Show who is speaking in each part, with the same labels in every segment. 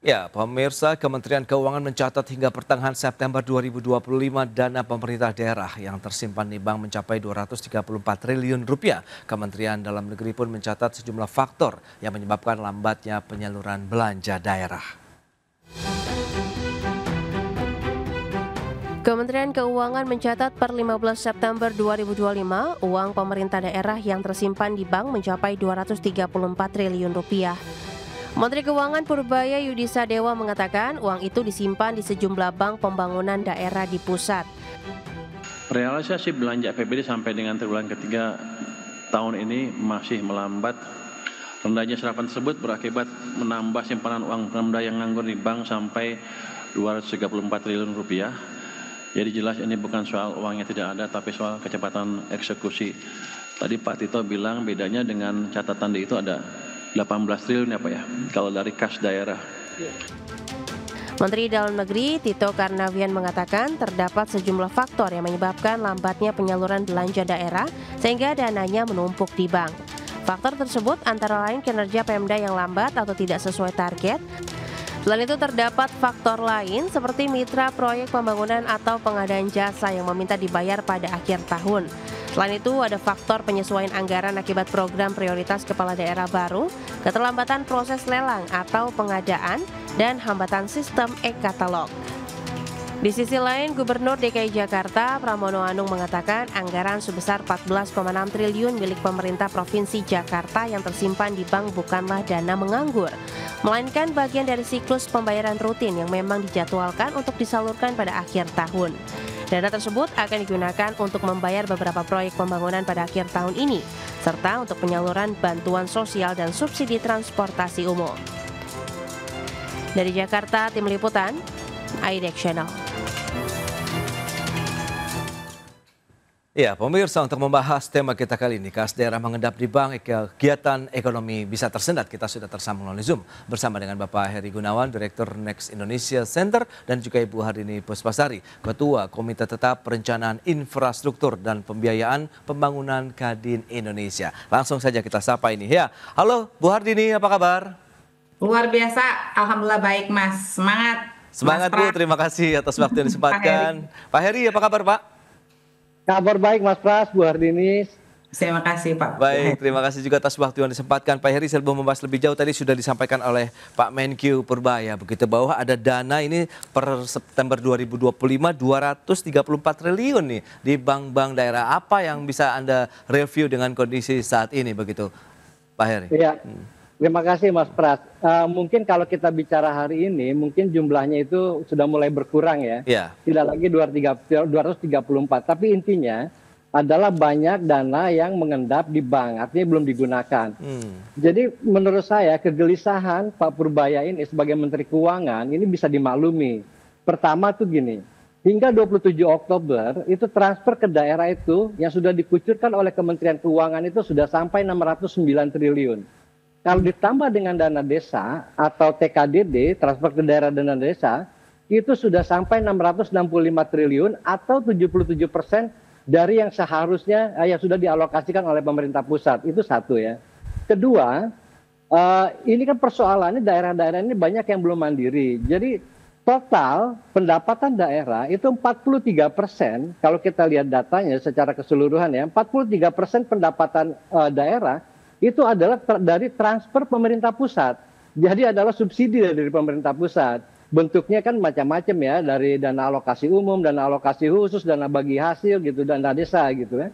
Speaker 1: Ya, pemirsa, Kementerian Keuangan mencatat hingga pertengahan September 2025 dana pemerintah daerah yang tersimpan di bank mencapai 234 triliun rupiah. Kementerian Dalam Negeri pun mencatat sejumlah faktor yang menyebabkan lambatnya penyaluran belanja daerah.
Speaker 2: Kementerian Keuangan mencatat per 15 September 2025, uang pemerintah daerah yang tersimpan di bank mencapai 234 triliun rupiah. Menteri Keuangan Purbaya Yudhistira Dewa mengatakan uang itu disimpan di sejumlah bank pembangunan daerah di pusat.
Speaker 3: Realisasi belanja APBD sampai dengan triwulan ketiga tahun ini masih melambat. Rendahnya serapan tersebut berakibat menambah simpanan uang Pemda yang nganggur di bank sampai 234 triliun rupiah. Jadi jelas ini bukan soal uangnya tidak ada, tapi soal kecepatan eksekusi. Tadi Pak Tito bilang bedanya dengan catatan di itu ada 18 triliun ya Pak ya, kalau dari kas daerah.
Speaker 2: Menteri Dalam Negeri Tito Karnavian mengatakan terdapat sejumlah faktor yang menyebabkan lambatnya penyaluran belanja daerah sehingga dananya menumpuk di bank. Faktor tersebut antara lain kinerja Pemda yang lambat atau tidak sesuai target. Selain itu terdapat faktor lain seperti mitra proyek pembangunan atau pengadaan jasa yang meminta dibayar pada akhir tahun. Selain itu ada faktor penyesuaian anggaran akibat program prioritas kepala daerah baru, keterlambatan proses lelang atau pengadaan, dan hambatan sistem e-katalog. Di sisi lain, Gubernur DKI Jakarta Pramono Anung mengatakan anggaran sebesar 14,6 triliun milik pemerintah Provinsi Jakarta yang tersimpan di bank bukanlah dana menganggur, melainkan bagian dari siklus pembayaran rutin yang memang dijadwalkan untuk disalurkan pada akhir tahun. Dana tersebut akan digunakan untuk membayar beberapa proyek pembangunan pada akhir tahun ini, serta untuk penyaluran bantuan sosial dan subsidi transportasi umum. Dari Jakarta, Tim Liputan, IDX Channel.
Speaker 1: Ya, pemirsa, untuk membahas tema kita kali ini, kas daerah mengendap di bank, kegiatan ekonomi bisa tersendat. Kita sudah tersambung melalui Zoom bersama dengan Bapak Heri Gunawan, Direktur Next Indonesia Center, dan juga Ibu Hardini Puspasari, Ketua Komite Tetap Perencanaan Infrastruktur dan Pembiayaan Pembangunan Kadin Indonesia. Langsung saja kita sapa ini. Ya, halo Bu Hardini, apa kabar?
Speaker 4: Luar biasa, alhamdulillah baik Mas. Semangat.
Speaker 1: Semangat
Speaker 4: Mas
Speaker 1: Bu, terima kasih atas waktu yang disempatkan. Pak Heri, apa kabar Pak?
Speaker 5: Kabar baik Mas Pras, Bu Hardini.
Speaker 4: Terima kasih Pak.
Speaker 1: Baik, terima kasih juga atas waktu yang disempatkan. Pak Heri, sebelum membahas lebih jauh, tadi sudah disampaikan oleh Pak Menkyu Purbaya, begitu, bahwa ada dana ini per September 2025 234 triliun nih di bank-bank daerah. Apa yang bisa Anda review dengan kondisi saat ini, begitu Pak Heri?
Speaker 5: Iya, terima kasih Mas Pras. Mungkin kalau kita bicara hari ini, mungkin jumlahnya itu sudah mulai berkurang ya.
Speaker 1: Ya.
Speaker 5: Tidak lagi 234, tapi intinya adalah banyak dana yang mengendap di bank, artinya belum digunakan. Jadi menurut saya kegelisahan Pak Purbaya ini sebagai Menteri Keuangan ini bisa dimaklumi. Pertama tuh gini, hingga 27 Oktober itu transfer ke daerah itu yang sudah dikucurkan oleh Kementerian Keuangan itu sudah sampai 609 triliun. Kalau ditambah dengan dana desa atau TKDD, transfer ke daerah dana desa, itu sudah sampai 665 triliun atau 77% dari yang seharusnya yang sudah dialokasikan oleh pemerintah pusat. Itu satu ya. Kedua, ini kan persoalannya daerah-daerah ini banyak yang belum mandiri. Jadi total pendapatan daerah itu 43%, kalau kita lihat datanya secara keseluruhan ya, 43% pendapatan daerah itu adalah dari transfer pemerintah pusat. Jadi adalah subsidi dari pemerintah pusat. Bentuknya kan macam-macam ya, dari dana alokasi umum, dana alokasi khusus, dana bagi hasil gitu, dana desa gitu ya.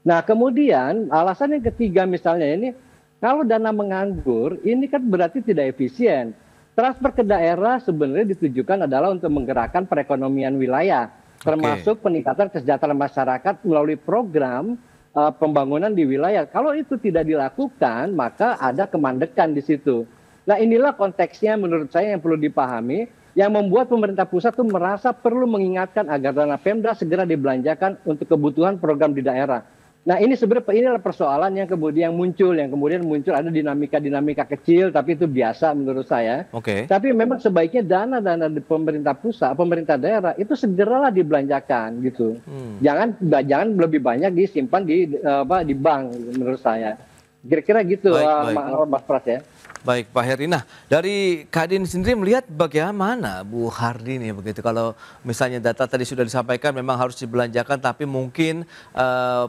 Speaker 5: Nah kemudian alasan yang ketiga misalnya ini, kalau dana menganggur, ini kan berarti tidak efisien. Transfer ke daerah sebenarnya ditujukan adalah untuk menggerakkan perekonomian wilayah, termasuk peningkatan kesejahteraan masyarakat melalui program pembangunan di wilayah. Kalau itu tidak dilakukan, maka ada kemandekan di situ. Nah inilah konteksnya menurut saya yang perlu dipahami, yang membuat pemerintah pusat itu merasa perlu mengingatkan agar dana Pemda segera dibelanjakan untuk kebutuhan program di daerah. Nah ini sebenarnya inilah persoalan yang kemudian muncul, ada dinamika kecil, tapi itu biasa menurut saya. Tapi memang sebaiknya dana-dana di pemerintah pusat, pemerintah daerah itu segeralah dibelanjakan gitu. Jangan lebih banyak disimpan di bank menurut saya. Kira-kira gitu Mas Pras ya.
Speaker 1: Baik Pak Heri, nah dari Kadin sendiri melihat bagaimana Bu Hardini begitu kalau misalnya data tadi sudah disampaikan memang harus dibelanjakan tapi mungkin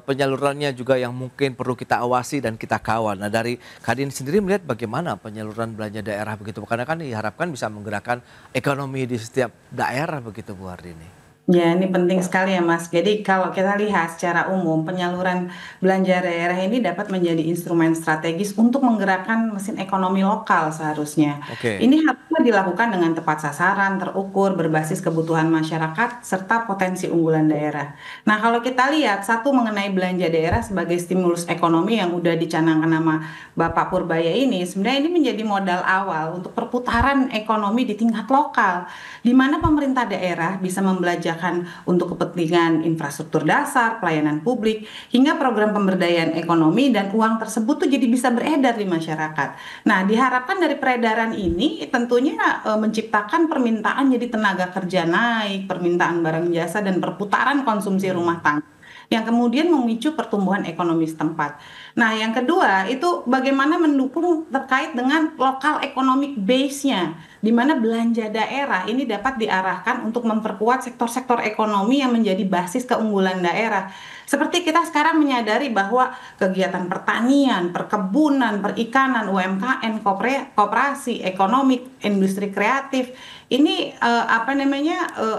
Speaker 1: penyalurannya juga yang mungkin perlu kita awasi dan kita kawal. Nah dari Kadin sendiri melihat bagaimana penyaluran belanja daerah begitu karena kan diharapkan bisa menggerakkan ekonomi di setiap daerah begitu Bu Hardini.
Speaker 4: Ya, ini penting sekali ya Mas. Jadi kalau kita lihat secara umum penyaluran belanja daerah ini dapat menjadi instrumen strategis untuk menggerakkan mesin ekonomi lokal seharusnya.
Speaker 1: Oke.
Speaker 4: Ini harusnya dilakukan dengan tepat sasaran, terukur, berbasis kebutuhan masyarakat, serta potensi unggulan daerah. Nah kalau kita lihat, satu mengenai belanja daerah sebagai stimulus ekonomi yang udah dicanangkan nama Bapak Purbaya ini, sebenarnya ini menjadi modal awal untuk perputaran ekonomi di tingkat lokal, di mana pemerintah daerah bisa membelajakan untuk kepentingan infrastruktur dasar, pelayanan publik, hingga program pemberdayaan ekonomi dan uang tersebut tuh jadi bisa beredar di masyarakat. Nah, diharapkan dari peredaran ini tentunya menciptakan permintaan jadi tenaga kerja naik, permintaan barang jasa dan perputaran konsumsi rumah tangga yang kemudian memicu pertumbuhan ekonomi setempat. Nah, yang kedua itu bagaimana mendukung terkait dengan lokal economic base-nya, di mana belanja daerah ini dapat diarahkan untuk memperkuat sektor-sektor ekonomi yang menjadi basis keunggulan daerah. Seperti kita sekarang menyadari bahwa kegiatan pertanian, perkebunan, perikanan, UMKM, koperasi, ekonomi, industri kreatif, ini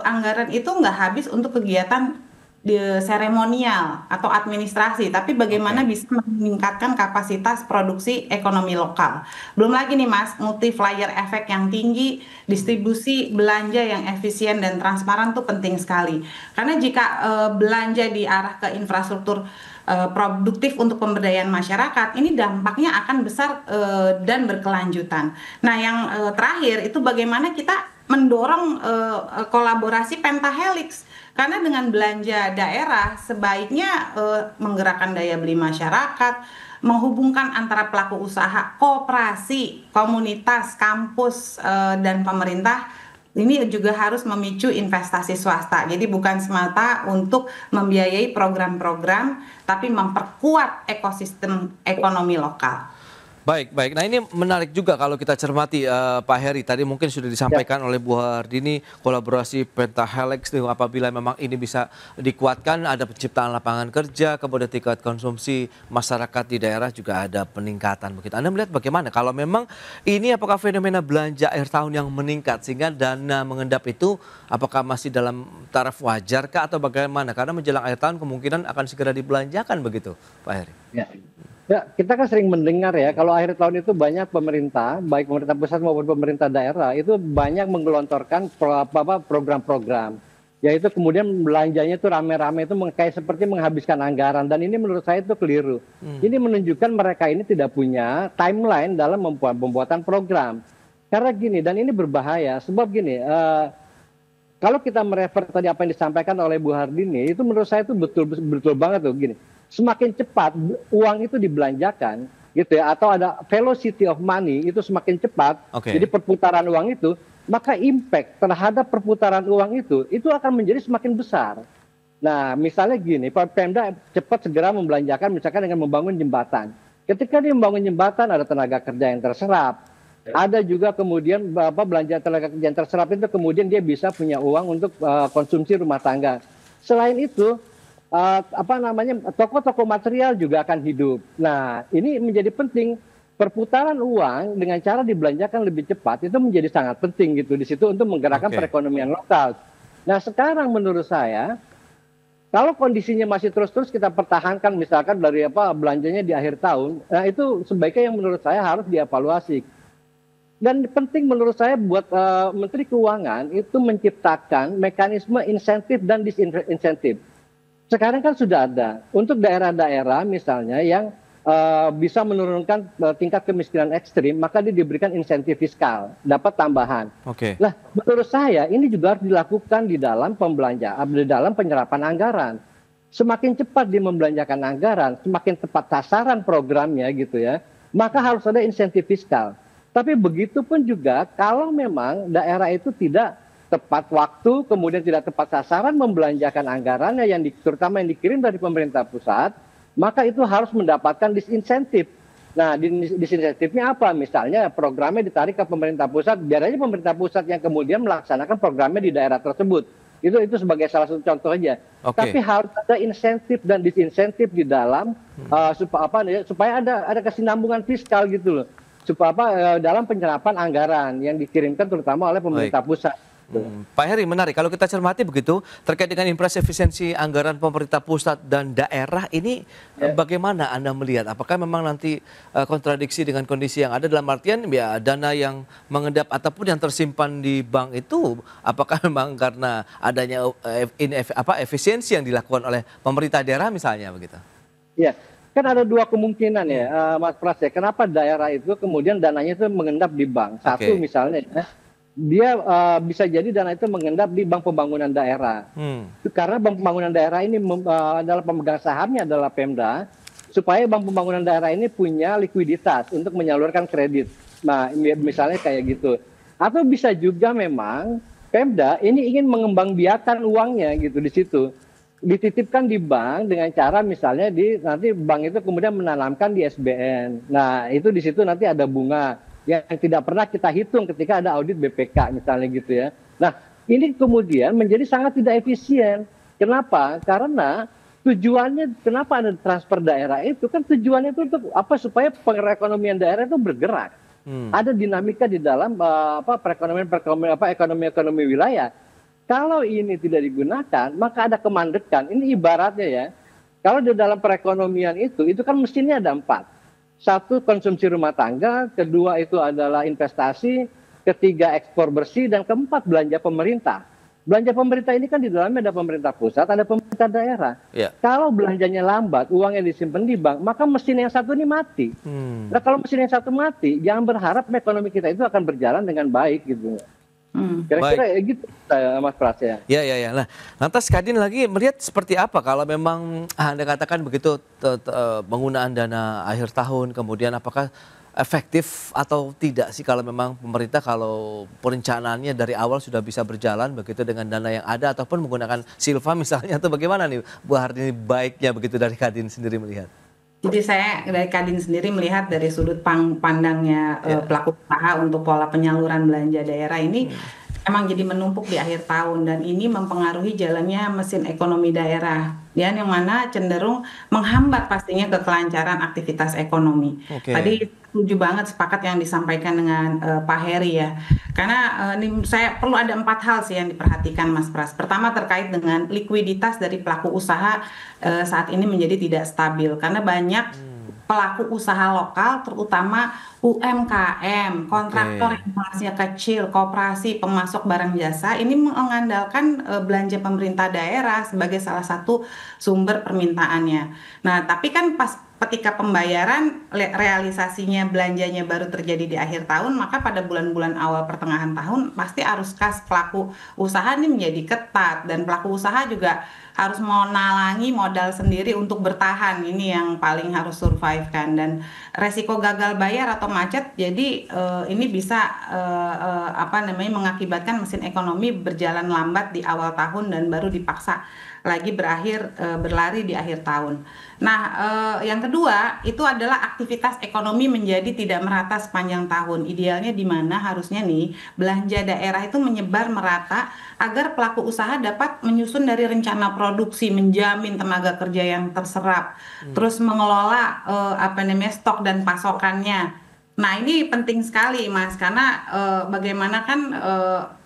Speaker 4: anggaran itu nggak habis untuk kegiatan di seremonial atau administrasi, tapi bagaimana bisa meningkatkan kapasitas produksi ekonomi lokal. Belum lagi nih Mas, multiplier efek yang tinggi, distribusi belanja yang efisien dan transparan tuh penting sekali. Karena jika belanja diarah ke infrastruktur produktif untuk pemberdayaan masyarakat, ini dampaknya akan besar dan berkelanjutan. Nah, yang terakhir itu bagaimana kita mendorong kolaborasi pentahelix. Karena dengan belanja daerah sebaiknya menggerakkan daya beli masyarakat, menghubungkan antara pelaku usaha, koperasi, komunitas, kampus, dan pemerintah. Ini juga harus memicu investasi swasta. Jadi bukan semata untuk membiayai program-program, tapi memperkuat ekosistem ekonomi lokal.
Speaker 1: Baik, baik. Nah ini menarik juga kalau kita cermati Pak Heri. Tadi mungkin sudah disampaikan oleh Bu Hardini kolaborasi pentahelix apabila memang ini bisa dikuatkan ada penciptaan lapangan kerja, kemudian tingkat konsumsi masyarakat di daerah juga ada peningkatan begitu. Anda melihat bagaimana kalau memang ini apakah fenomena belanja akhir tahun yang meningkat sehingga dana mengendap itu apakah masih dalam taraf wajar kah atau bagaimana? Karena menjelang akhir tahun kemungkinan akan segera dibelanjakan begitu, Pak Heri.
Speaker 5: Ya, kita kan sering mendengar ya, kalau akhir tahun itu banyak pemerintah, baik pemerintah pusat maupun pemerintah daerah, itu banyak menggelontorkan program-program. Yaitu kemudian belanjanya itu rame-rame itu kayak seperti menghabiskan anggaran. Dan ini menurut saya itu keliru. Ini menunjukkan mereka ini tidak punya timeline dalam pembuatan program. Karena gini, dan ini berbahaya, sebab gini, kalau kita merefer tadi apa yang disampaikan oleh Bu Hardini, itu menurut saya itu betul banget tuh gini. Semakin cepat uang itu dibelanjakan gitu ya, atau ada velocity of money itu semakin cepat, jadi perputaran uang itu, maka impact terhadap perputaran uang itu akan menjadi semakin besar. Nah misalnya gini, Pemda cepat segera membelanjakan misalkan dengan membangun jembatan. Ketika dia membangun jembatan ada tenaga kerja yang terserap, ada juga kemudian belanja tenaga kerja yang terserap itu kemudian dia bisa punya uang untuk konsumsi rumah tangga. Selain itu toko-toko material juga akan hidup. Nah, ini menjadi penting. Perputaran uang dengan cara dibelanjakan lebih cepat itu menjadi sangat penting gitu di situ untuk menggerakkan perekonomian lokal. Nah, sekarang menurut saya kalau kondisinya masih terus-terus kita pertahankan misalkan dari belanjanya di akhir tahun, nah itu sebaiknya yang menurut saya harus dievaluasi. Dan penting menurut saya buat Menteri Keuangan itu menciptakan mekanisme insentif dan disinsentif. Sekarang kan sudah ada untuk daerah-daerah misalnya yang bisa menurunkan tingkat kemiskinan ekstrim, maka dia diberikan insentif fiskal, dapat tambahan. Nah, menurut saya ini juga harus dilakukan di dalam pembelanjaan, di dalam penyerapan anggaran. Semakin cepat dia membelanjakan anggaran, semakin tepat sasaran programnya gitu ya, maka harus ada insentif fiskal. Tapi begitu pun juga kalau memang daerah itu tidak tepat waktu, kemudian tidak tepat sasaran membelanjakan anggarannya terutama yang dikirim dari pemerintah pusat, maka itu harus mendapatkan disinsentif. Nah, disinsentifnya apa? Misalnya programnya ditarik ke pemerintah pusat, biar aja pemerintah pusat yang kemudian melaksanakan programnya di daerah tersebut. Itu sebagai salah satu contoh aja. Tapi harus ada insentif dan disinsentif di dalam supaya ada kesinambungan fiskal gitu loh. Supaya dalam penyerapan anggaran yang dikirimkan terutama oleh pemerintah pusat.
Speaker 1: Pak Heri, menarik. Kalau kita cermati begitu, terkait dengan impresi efisiensi anggaran pemerintah pusat dan daerah ini, bagaimana Anda melihat? Apakah memang nanti kontradiksi dengan kondisi yang ada dalam artian ya dana yang mengendap ataupun yang tersimpan di bank itu, apakah memang karena adanya efisiensi yang dilakukan oleh pemerintah daerah misalnya begitu?
Speaker 5: Ya, kan ada dua kemungkinan ya, Mas Pras ya. Kenapa daerah itu kemudian dananya itu mengendap di bank? Satu misalnya, dia bisa jadi dana itu mengendap di Bank Pembangunan Daerah. Karena Bank Pembangunan Daerah ini adalah pemegang sahamnya adalah Pemda, supaya Bank Pembangunan Daerah ini punya likuiditas untuk menyalurkan kredit. Nah, misalnya kayak gitu. Atau bisa juga memang Pemda ini ingin mengembangbiakan uangnya gitu di situ. Dititipkan di bank dengan cara misalnya nanti bank itu kemudian menanamkan di SBN. Nah, itu di situ nanti ada bunga yang tidak pernah kita hitung ketika ada audit BPK misalnya gitu ya. Nah, ini kemudian menjadi sangat tidak efisien. Kenapa? Karena tujuannya kenapa ada transfer daerah itu kan tujuannya itu untuk apa? Supaya perekonomian daerah itu bergerak. Ada dinamika di dalam ekonomi wilayah. Kalau ini tidak digunakan, maka ada kemandekan. Ini ibaratnya ya. Kalau di dalam perekonomian itu kan mesinnya ada 4. Satu, konsumsi rumah tangga, kedua itu adalah investasi, ketiga ekspor bersih, dan keempat belanja pemerintah. Belanja pemerintah ini kan di dalamnya ada pemerintah pusat, ada pemerintah daerah. Kalau belanjanya lambat, uang yang disimpan di bank, maka mesin yang satu ini mati. Nah, kalau mesin yang satu mati, jangan berharap ekonomi kita itu akan berjalan dengan baik gitu. Kira-kira gitu Mas Pras ya.
Speaker 1: Ya. Nah, lantas Kadin lagi melihat seperti apa kalau memang Anda katakan begitu penggunaan dana akhir tahun, kemudian apakah efektif atau tidak sih kalau memang pemerintah kalau perencanaannya dari awal sudah bisa berjalan begitu dengan dana yang ada ataupun menggunakan silva misalnya, atau bagaimana nih Bu Hardini baiknya begitu dari Kadin sendiri melihat?
Speaker 4: Jadi saya dari Kadin sendiri melihat dari sudut pandangnya pelaku usaha untuk pola penyaluran belanja daerah ini emang jadi menumpuk di akhir tahun, dan ini mempengaruhi jalannya mesin ekonomi daerah, ya, yang mana cenderung menghambat pastinya kekelancaran aktivitas ekonomi. Tadi setuju banget, sepakat yang disampaikan dengan Pak Heri ya, karena saya perlu ada 4 hal sih yang diperhatikan Mas Pras. Pertama terkait dengan likuiditas dari pelaku usaha saat ini menjadi tidak stabil karena banyak pelaku usaha lokal, terutama UMKM, kontraktor yang masih kecil, koperasi, pemasok barang jasa, ini mengandalkan belanja pemerintah daerah sebagai salah satu sumber permintaannya. Nah, tapi kan ketika pembayaran realisasinya belanjanya baru terjadi di akhir tahun, maka pada bulan-bulan awal pertengahan tahun pasti arus kas pelaku usaha ini menjadi ketat, dan pelaku usaha juga harus menalangi modal sendiri untuk bertahan. Ini yang paling harus survive kan, dan resiko gagal bayar atau macet jadi ini bisa mengakibatkan mesin ekonomi berjalan lambat di awal tahun dan baru dipaksa lagi berlari di akhir tahun. Nah, yang kedua itu adalah aktivitas ekonomi menjadi tidak merata sepanjang tahun. Idealnya di mana harusnya nih belanja daerah itu menyebar merata agar pelaku usaha dapat menyusun dari rencana produksi, menjamin tenaga kerja yang terserap, terus mengelola stok dan pasokannya. Nah, ini penting sekali Mas, karena bagaimana kan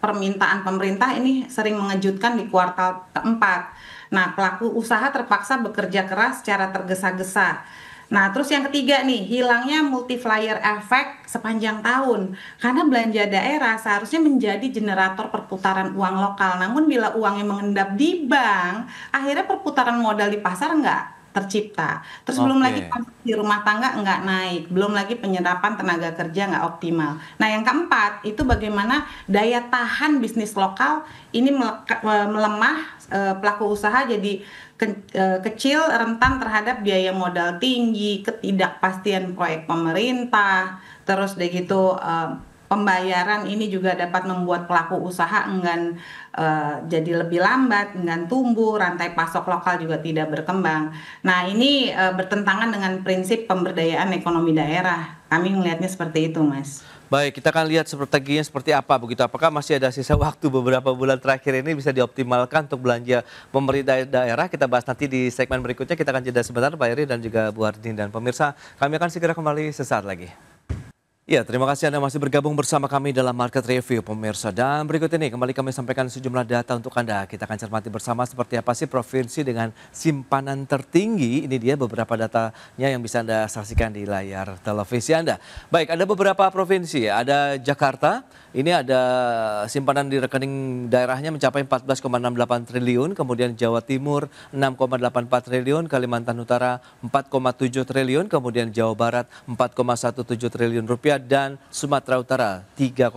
Speaker 4: permintaan pemerintah ini sering mengejutkan di kuartal keempat. Nah, pelaku usaha terpaksa bekerja keras secara tergesa-gesa. Nah, terus yang ketiga nih, hilangnya multiplier effect sepanjang tahun. Karena belanja daerah seharusnya menjadi generator perputaran uang lokal. Namun bila uangnya mengendap di bank, akhirnya perputaran modal di pasar nggak tercipta. Terus belum lagi konsumsi rumah tangga nggak naik, belum lagi penyerapan tenaga kerja nggak optimal. Nah, yang keempat itu bagaimana daya tahan bisnis lokal ini melemah, pelaku usaha jadi kecil, rentan terhadap biaya modal tinggi, ketidakpastian proyek pemerintah, terus gitu pembayaran ini juga dapat membuat pelaku usaha enggan jadi lebih lambat, enggan tumbuh, rantai pasok lokal juga tidak berkembang. Nah, ini bertentangan dengan prinsip pemberdayaan ekonomi daerah. Kami melihatnya seperti itu, Mas.
Speaker 1: Baik, kita akan lihat strateginya seperti apa begitu. Apakah masih ada sisa waktu beberapa bulan terakhir ini bisa dioptimalkan untuk belanja pemerintah daerah? Kita bahas nanti di segmen berikutnya. Kita akan jeda sebentar, Pak Heri dan juga Bu Hardini dan pemirsa. Kami akan segera kembali sesaat lagi. Ya, terima kasih Anda masih bergabung bersama kami dalam Market Review, pemirsa. Dan berikut ini kembali kami sampaikan sejumlah data untuk Anda. Kita akan cermati bersama seperti apa sih provinsi dengan simpanan tertinggi. Ini dia beberapa datanya yang bisa Anda saksikan di layar televisi Anda. Baik, ada beberapa provinsi. Ada Jakarta, ini ada simpanan di rekening daerahnya mencapai 14,68 triliun. Kemudian Jawa Timur 6,84 triliun, Kalimantan Utara 4,7 triliun, kemudian Jawa Barat 4,17 triliun rupiah, dan Sumatera Utara 3,1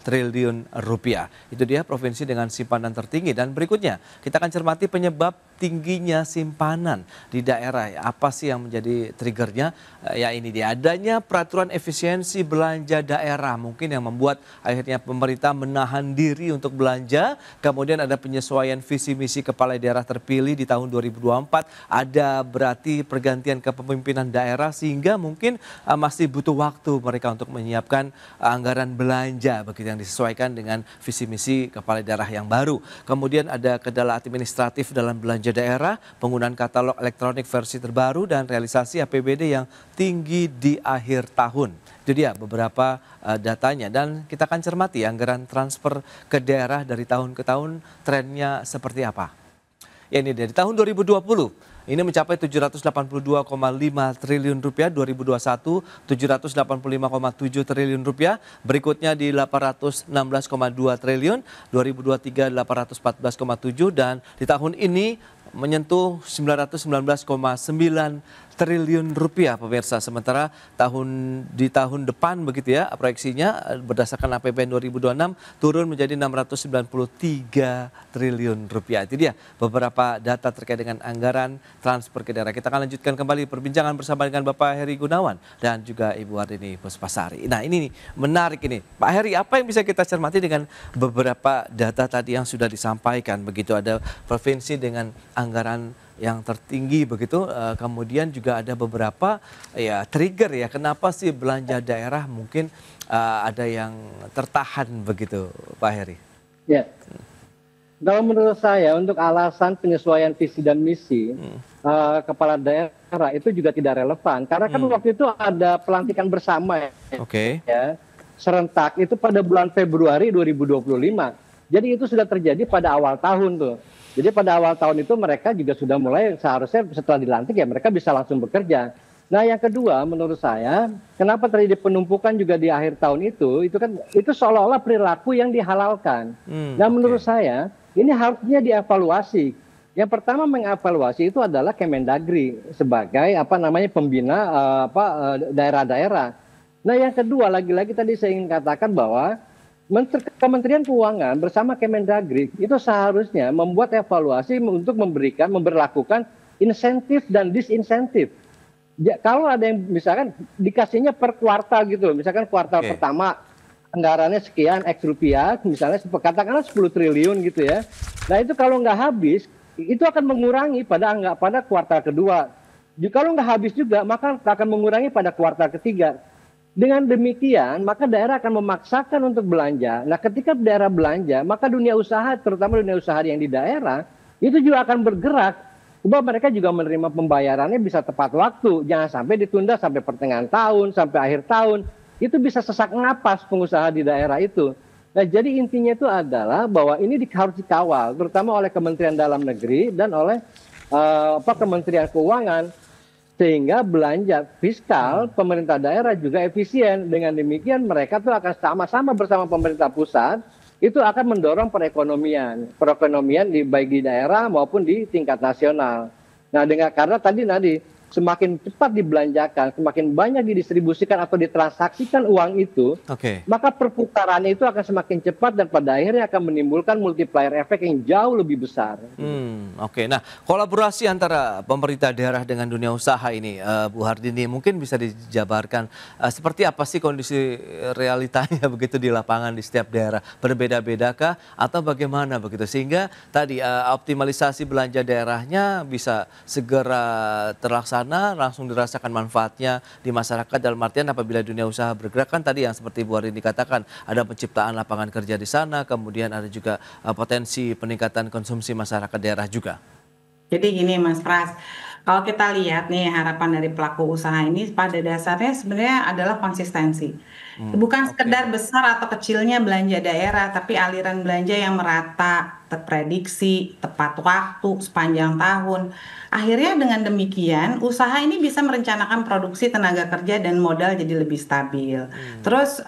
Speaker 1: triliun rupiah. Itu dia provinsi dengan simpanan tertinggi. Dan berikutnya kita akan cermati penyebab tingginya simpanan di daerah. Apa sih yang menjadi triggernya? Ya ini dia, adanya peraturan efisiensi belanja daerah mungkin yang membuat akhirnya pemerintah menahan diri untuk belanja. Kemudian ada penyesuaian visi misi kepala daerah terpilih di tahun 2024. Ada berarti pergantian kepemimpinan daerah sehingga mungkin masih butuh waktu mereka untuk menyiapkan anggaran belanja begitu yang disesuaikan dengan visi misi kepala daerah yang baru. Kemudian ada kendala administratif dalam belanja daerah, penggunaan katalog elektronik versi terbaru, dan realisasi APBD yang tinggi di akhir tahun. Itu dia beberapa datanya, dan kita akan cermati anggaran transfer ke daerah dari tahun ke tahun trennya seperti apa. Ya ini dari tahun 2020. Ini mencapai 782,5 triliun rupiah, 2021 785,7 triliun rupiah, berikutnya di 816,2 triliun, 2023 814,7, dan di tahun ini menyentuh 919,9 triliun rupiah, pemirsa. Sementara di tahun depan begitu ya, proyeksinya berdasarkan APBN 2026 turun menjadi 693 triliun rupiah. Itu dia beberapa data terkait dengan anggaran transfer ke daerah. Kita akan lanjutkan kembali perbincangan bersama dengan Bapak Heri Gunawan dan juga Ibu Hardini Puspasari. Nah ini nih, menarik ini. Pak Heri, apa yang bisa kita cermati dengan beberapa data tadi yang sudah disampaikan? Begitu ada provinsi dengan anggaran yang tertinggi begitu, kemudian juga ada beberapa ya trigger ya, kenapa sih belanja daerah mungkin ada yang tertahan begitu, Pak Heri?
Speaker 5: Ya, kalau menurut saya untuk alasan penyesuaian visi dan misi kepala daerah itu juga tidak relevan, karena kan waktu itu ada pelantikan bersama ya, serentak itu pada bulan Februari 2025. Jadi itu sudah terjadi pada awal tahun tuh. Jadi pada awal tahun itu mereka juga sudah mulai, seharusnya setelah dilantik ya mereka bisa langsung bekerja. Nah yang kedua menurut saya, kenapa terjadi penumpukan juga di akhir tahun itu kan itu seolah-olah perilaku yang dihalalkan. Nah menurut saya ini harusnya dievaluasi. Yang pertama mengevaluasi itu adalah Kemendagri sebagai pembina daerah-daerah. Nah yang kedua lagi-lagi tadi saya ingin katakan bahwa Kementerian Keuangan bersama Kemendagri itu seharusnya membuat evaluasi untuk memberlakukan insentif dan disinsentif. Kalau ada yang misalkan dikasihnya per kuartal gitu, misalkan kuartal pertama anggarannya sekian X rupiah, misalnya katakanlah 10 triliun gitu ya. Nah itu kalau nggak habis, itu akan mengurangi pada kuartal kedua. Kalau nggak habis juga, maka akan mengurangi pada kuartal ketiga. Dengan demikian, maka daerah akan memaksakan untuk belanja. Nah, ketika daerah belanja, maka dunia usaha, terutama dunia usaha yang di daerah, itu juga akan bergerak. Bahwa mereka juga menerima pembayarannya bisa tepat waktu. Jangan sampai ditunda sampai pertengahan tahun, sampai akhir tahun. Itu bisa sesak napas pengusaha di daerah itu. Nah, jadi intinya itu adalah bahwa ini harus dikawal, terutama oleh Kementerian Dalam Negeri dan oleh Kementerian Keuangan. Sehingga belanja fiskal pemerintah daerah juga efisien. Dengan demikian mereka tuh akan sama-sama bersama pemerintah pusat itu akan mendorong perekonomian baik di daerah maupun di tingkat nasional. Nah karena tadi semakin cepat dibelanjakan, semakin banyak didistribusikan atau ditransaksikan uang itu, maka perputarannya itu akan semakin cepat dan pada akhirnya akan menimbulkan multiplier efek yang jauh lebih besar.
Speaker 1: Nah, kolaborasi antara pemerintah daerah dengan dunia usaha ini, Bu Hardini, mungkin bisa dijabarkan seperti apa sih kondisi realitanya begitu di lapangan di setiap daerah? Berbeda-bedakah atau bagaimana begitu? Sehingga tadi optimalisasi belanja daerahnya bisa segera terlaksana, langsung dirasakan manfaatnya di masyarakat, dalam artian apabila dunia usaha bergerak, kan tadi yang seperti Bu Hardini katakan, ada penciptaan lapangan kerja di sana, kemudian ada juga potensi peningkatan konsumsi masyarakat daerah juga.
Speaker 4: Jadi gini Mas Pras, kalau kita lihat nih harapan dari pelaku usaha ini pada dasarnya sebenarnya adalah konsistensi. Bukan sekedar besar atau kecilnya belanja daerah, tapi aliran belanja yang merata, terprediksi, tepat waktu, sepanjang tahun. Akhirnya dengan demikian, usaha ini bisa merencanakan produksi, tenaga kerja, dan modal jadi lebih stabil. Terus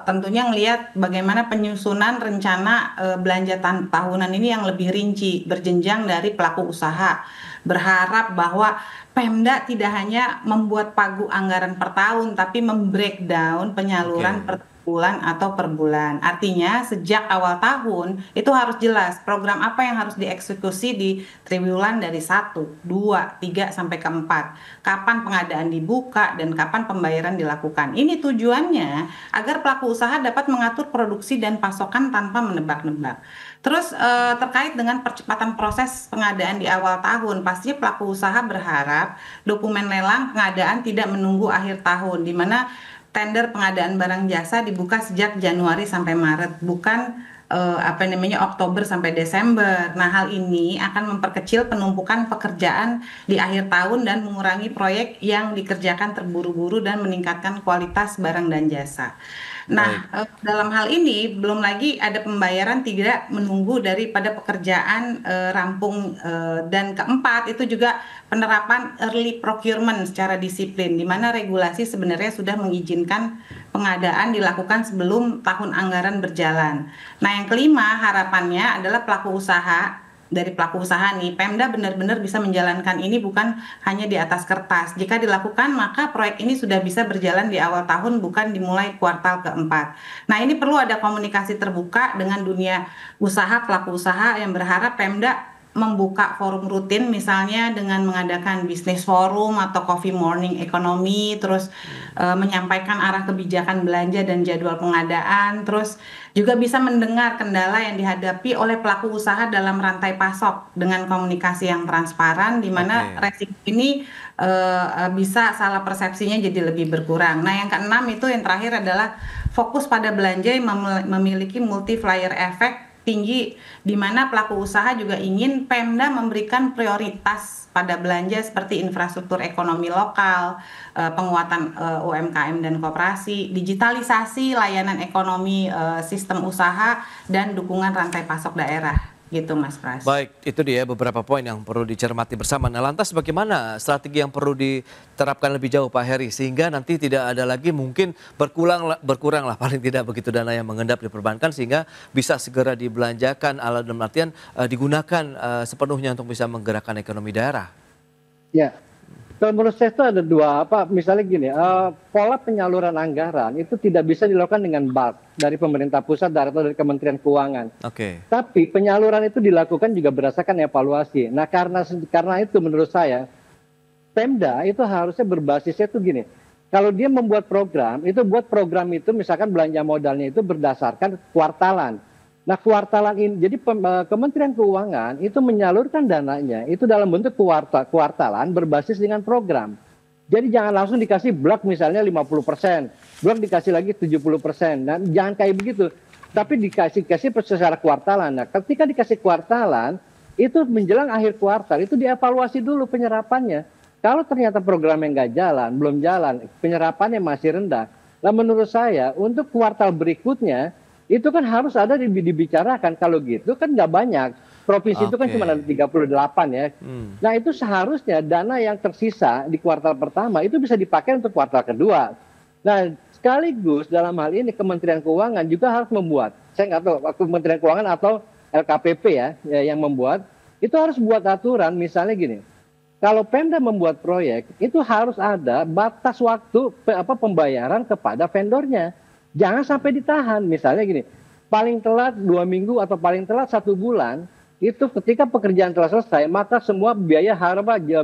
Speaker 4: tentunya ngelihat bagaimana penyusunan rencana belanja tahunan ini yang lebih rinci, berjenjang dari pelaku usaha. Berharap bahwa Pemda tidak hanya membuat pagu anggaran per tahun, tapi membreakdown penyaluran per bulan atau per bulan. Artinya sejak awal tahun itu harus jelas program apa yang harus dieksekusi di triwulan dari 1, 2, 3 sampai ke 4. Kapan pengadaan dibuka dan kapan pembayaran dilakukan. Ini tujuannya agar pelaku usaha dapat mengatur produksi dan pasokan tanpa menebak-nebak. Terus terkait dengan percepatan proses pengadaan di awal tahun, pastinya pelaku usaha berharap dokumen lelang pengadaan tidak menunggu akhir tahun, di mana tender pengadaan barang jasa dibuka sejak Januari sampai Maret, bukan Oktober sampai Desember. Nah, hal ini akan memperkecil penumpukan pekerjaan di akhir tahun dan mengurangi proyek yang dikerjakan terburu-buru dan meningkatkan kualitas barang dan jasa. Nah, dalam hal ini belum lagi ada pembayaran tidak menunggu daripada pekerjaan rampung, dan keempat itu juga penerapan early procurement secara disiplin, di mana regulasi sebenarnya sudah mengizinkan pengadaan dilakukan sebelum tahun anggaran berjalan. Nah, yang kelima harapannya adalah pelaku usaha nih, Pemda benar-benar bisa menjalankan ini bukan hanya di atas kertas. Jika dilakukan, maka proyek ini sudah bisa berjalan di awal tahun, bukan dimulai kuartal keempat. Nah, ini perlu ada komunikasi terbuka dengan dunia usaha, pelaku usaha yang berharap Pemda membuka forum rutin, misalnya dengan mengadakan bisnis forum atau coffee morning ekonomi, terus menyampaikan arah kebijakan belanja dan jadwal pengadaan, terus juga bisa mendengar kendala yang dihadapi oleh pelaku usaha dalam rantai pasok dengan komunikasi yang transparan, di mana resiko ini bisa salah persepsinya jadi lebih berkurang. Nah, yang keenam itu yang terakhir adalah fokus pada belanja yang memiliki multiplier effect tinggi, di mana pelaku usaha juga ingin Pemda memberikan prioritas pada belanja seperti infrastruktur ekonomi lokal, penguatan UMKM dan koperasi, digitalisasi layanan ekonomi sistem usaha, dan dukungan rantai pasok daerah. Gitu Mas Pras.
Speaker 1: Baik, itu dia beberapa poin yang perlu dicermati bersama. Nah, lantas bagaimana strategi yang perlu diterapkan lebih jauh Pak Heri, sehingga nanti tidak ada lagi mungkin berkurang lah paling tidak begitu dana yang mengendap di perbankan, sehingga bisa segera dibelanjakan dalam artian digunakan sepenuhnya untuk bisa menggerakkan ekonomi daerah.
Speaker 5: Ya, kalau menurut saya itu ada dua, misalnya gini, pola penyaluran anggaran itu tidak bisa dilakukan dengan bulk dari pemerintah pusat atau dari Kementerian Keuangan. Tapi penyaluran itu dilakukan juga berdasarkan evaluasi. Nah, karena itu menurut saya Pemda itu harusnya berbasisnya itu gini. Kalau dia membuat program, itu buat program itu misalkan belanja modalnya itu berdasarkan kuartalan. Nah, kuartalan ini, jadi Kementerian Keuangan itu menyalurkan dananya itu dalam bentuk kuartalan berbasis dengan program. Jadi jangan langsung dikasih blok misalnya 50%, blok dikasih lagi 70%. Nah, jangan kayak begitu. Tapi dikasih secara kuartalan. Nah, ketika dikasih kuartalan, itu menjelang akhir kuartal, itu dievaluasi dulu penyerapannya. Kalau ternyata programnya nggak jalan, belum jalan, penyerapannya masih rendah. Nah, menurut saya untuk kuartal berikutnya, itu kan harus ada dibicarakan. Kalau gitu kan nggak banyak. Provinsi itu kan cuma ada 38 ya. Nah, itu seharusnya dana yang tersisa di kuartal pertama itu bisa dipakai untuk kuartal kedua. Nah, sekaligus dalam hal ini Kementerian Keuangan juga harus membuat, saya nggak tahu Kementerian Keuangan atau LKPP ya yang membuat, itu harus buat aturan misalnya gini. kalau Pemda membuat proyek itu harus ada batas waktu pembayaran kepada vendornya. Jangan sampai ditahan. Misalnya gini, paling telat 2 minggu atau paling telat 1 bulan, itu ketika pekerjaan telah selesai, maka semua biaya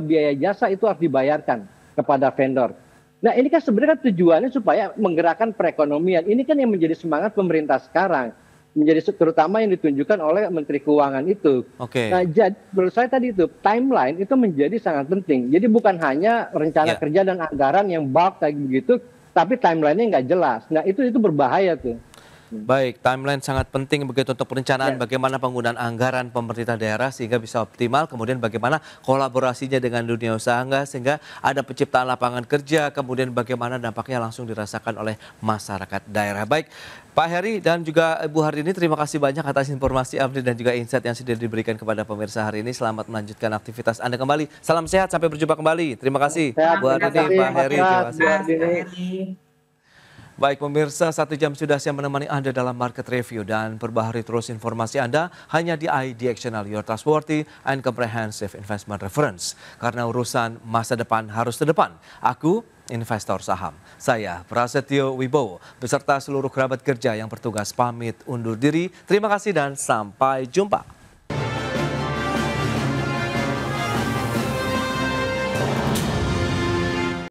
Speaker 5: biaya jasa itu harus dibayarkan kepada vendor. Nah ini kan sebenarnya tujuannya supaya menggerakkan perekonomian. Ini kan yang menjadi semangat pemerintah sekarang. Menjadi terutama yang ditunjukkan oleh Menteri Keuangan itu. Nah, jadi menurut saya tadi itu timeline itu menjadi sangat penting. Jadi bukan hanya rencana kerja dan anggaran yang bulk kayak begitu, tapi timelinenya nggak jelas. Nah itu berbahaya tuh.
Speaker 1: Baik, timeline sangat penting begitu untuk perencanaan bagaimana penggunaan anggaran pemerintah daerah sehingga bisa optimal, kemudian bagaimana kolaborasinya dengan dunia usaha sehingga ada penciptaan lapangan kerja, kemudian bagaimana dampaknya langsung dirasakan oleh masyarakat daerah. Baik, Pak Heri dan juga Ibu Hardini, terima kasih banyak atas informasi update dan juga insight yang sudah diberikan kepada pemirsa hari ini. Selamat melanjutkan aktivitas Anda kembali. Salam sehat, sampai berjumpa kembali. Terima kasih Bu Hardini, Pak Heri. Terima kasih. Baik pemirsa, 1 jam sudah saya menemani Anda dalam Market Review dan perbaharui terus informasi Anda hanya di iDXNL, your trustworthy and comprehensive investment reference. Karena urusan masa depan harus terdepan. Aku investor saham. Saya Prasetyo Wibowo beserta seluruh kerabat kerja yang bertugas pamit undur diri. Terima kasih dan sampai jumpa.